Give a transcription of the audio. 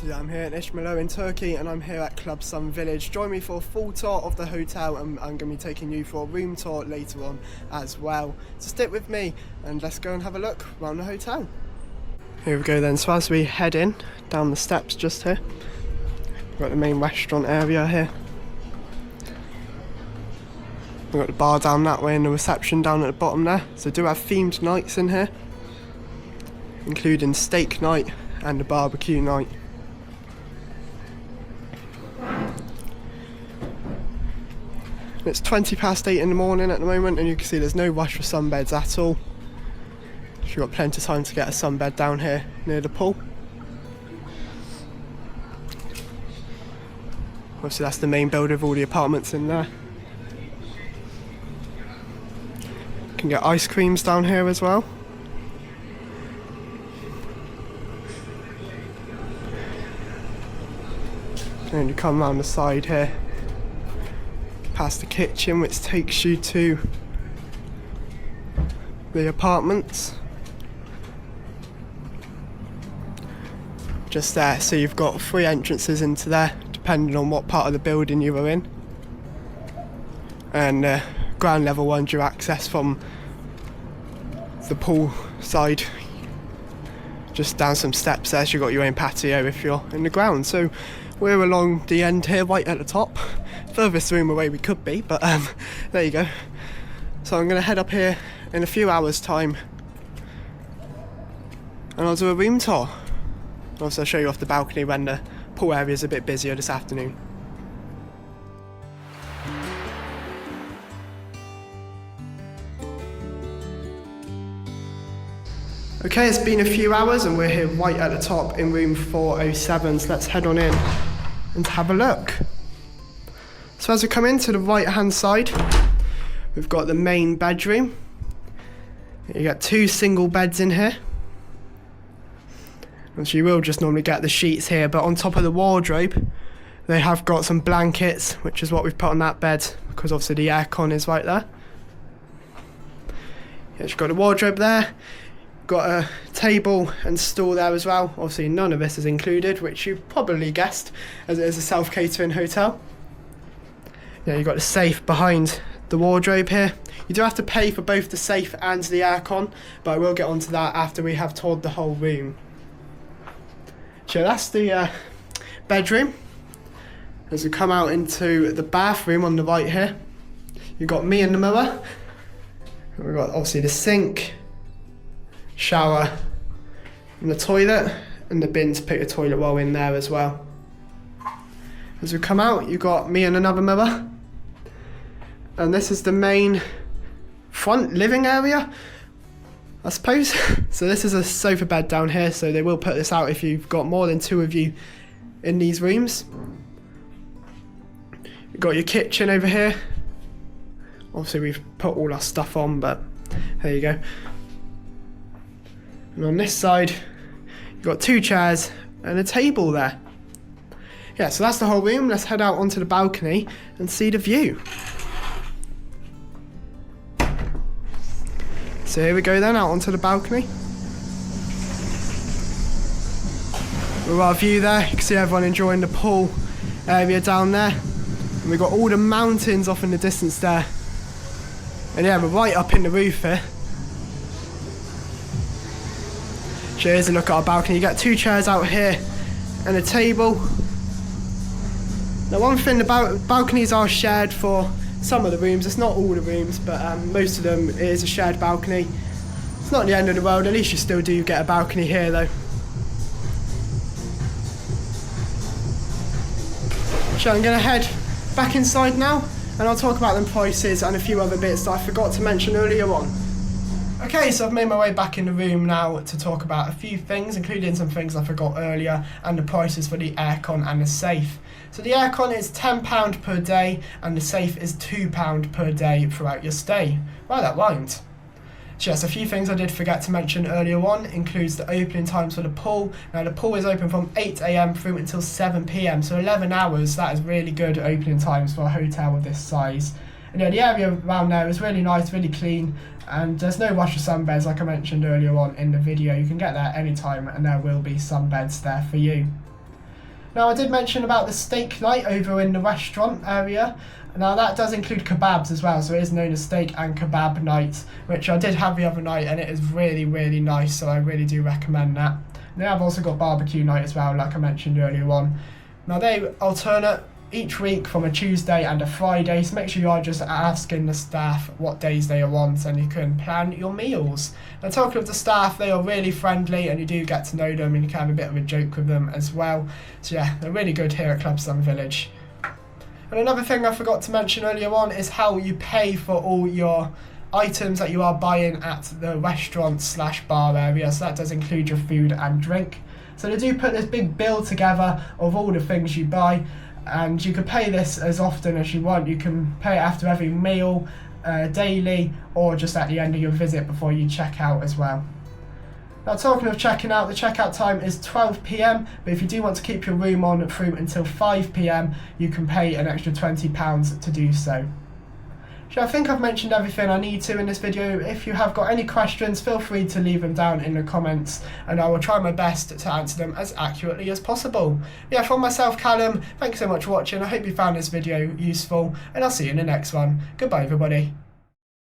So yeah, I'm here in Izmir in Turkey, and I'm here at Club Sun Village. Join me for a full tour of the hotel, and I'm going to be taking you for a room tour later on as well. So stick with me and let's go and have a look around the hotel. Here we go then, so as we head in, down the steps just here, we've got the main restaurant area here. We've got the bar down that way and the reception down at the bottom there. So do have themed nights in here, including steak night and a barbecue night. It's 8:20 in the morning at the moment, and you can see there's no rush for sunbeds at all. You've got plenty of time to get a sunbed down here near the pool. Obviously that's the main building with all the apartments in there. You can get ice creams down here as well. And you come round the side here, past the kitchen, which takes you to the apartments. Just there, so you've got 3 entrances into there, depending on what part of the building you were in. And ground level ones you access from the pool side. Just down some steps there, so you've got your own patio if you're in the ground. So we're along the end here, right at the top. Furthest room away we could be, but there you go. So I'm going to head up here in a few hours' time, and I'll do a room tour. Also, I'll show you off the balcony when the pool area is a bit busier this afternoon. Okay, it's been a few hours and we're here right at the top in room 407, so let's head on in and have a look. So as we come into the right hand side, we've got the main bedroom. You get 2 single beds in here. And so you will just normally get the sheets here, but on top of the wardrobe they have got some blankets, which is what we've put on that bed because obviously the aircon is right there. Yeah, you've got the wardrobe there. Got a table and stool there as well. Obviously none of this is included, which you probably guessed, as it is a self-catering hotel. Yeah, you've got the safe behind the wardrobe here. You do have to pay for both the safe and the aircon, but I will get onto that after we have toured the whole room. So that's the bedroom. As we come out into the bathroom on the right here, you've got me in the mirror. We've got obviously the sink, shower, and the toilet, and the bin to put your toilet roll in there as well. As we come out, you've got me and another mirror. And this is the main front living area, I suppose. So this is a sofa bed down here, so they will put this out if you've got more than 2 of you in these rooms. You've got your kitchen over here. Obviously we've put all our stuff on, but there you go. And on this side, you've got 2 chairs and a table there. Yeah, so that's the whole room. Let's head out onto the balcony and see the view. So here we go then, out onto the balcony. With our view there, you can see everyone enjoying the pool area down there. And we've got all the mountains off in the distance there. And yeah, we're right up in the roof here. So here's a look at our balcony. You get 2 chairs out here and a table. Now one thing, the balconies are shared for some of the rooms. It's not all the rooms, but most of them it is a shared balcony. It's not the end of the world, at least you still do get a balcony here though. So I'm going to head back inside now, and I'll talk about them prices and a few other bits that I forgot to mention earlier on. Okay, so I've made my way back in the room now to talk about a few things, including some things I forgot earlier, and the prices for the aircon and the safe. So the aircon is £10 per day, and the safe is £2 per day throughout your stay. Wow, that rhymed. So yes, a few things I did forget to mention earlier on includes the opening times for the pool. Now the pool is open from 8 AM through until 7 PM, so 11 hours. That is really good opening times for a hotel of this size. And yeah, the area around there is really nice, really clean, and there's no rush for sunbeds like I mentioned earlier on in the video. You can get there anytime and there will be sunbeds there for you. Now I did mention about the steak night over in the restaurant area. Now that does include kebabs as well, so it is known as steak and kebab night, which I did have the other night, and it is really, really nice, so I really do recommend that. And they have also got barbecue night as well, like I mentioned earlier on. Now they alternate each week from a Tuesday and a Friday, so make sure you are just asking the staff what days they are on, so you can plan your meals. Now talking of the staff, they are really friendly and you do get to know them and you can have a bit of a joke with them as well. So yeah, they're really good here at Club Sun Village. And another thing I forgot to mention earlier on is how you pay for all your items that you are buying at the restaurant / bar area, so that does include your food and drink. So they do put this big bill together of all the things you buy, and you can pay this as often as you want. You can pay it after every meal, daily, or just at the end of your visit before you check out as well. Now talking of checking out, the checkout time is 12 PM, but if you do want to keep your room on through until 5 PM, you can pay an extra £20 to do so. So I think I've mentioned everything I need to in this video. If you have got any questions, feel free to leave them down in the comments and I will try my best to answer them as accurately as possible. Yeah, from myself, Callum, thank you so much for watching. I hope you found this video useful and I'll see you in the next one. Goodbye everybody.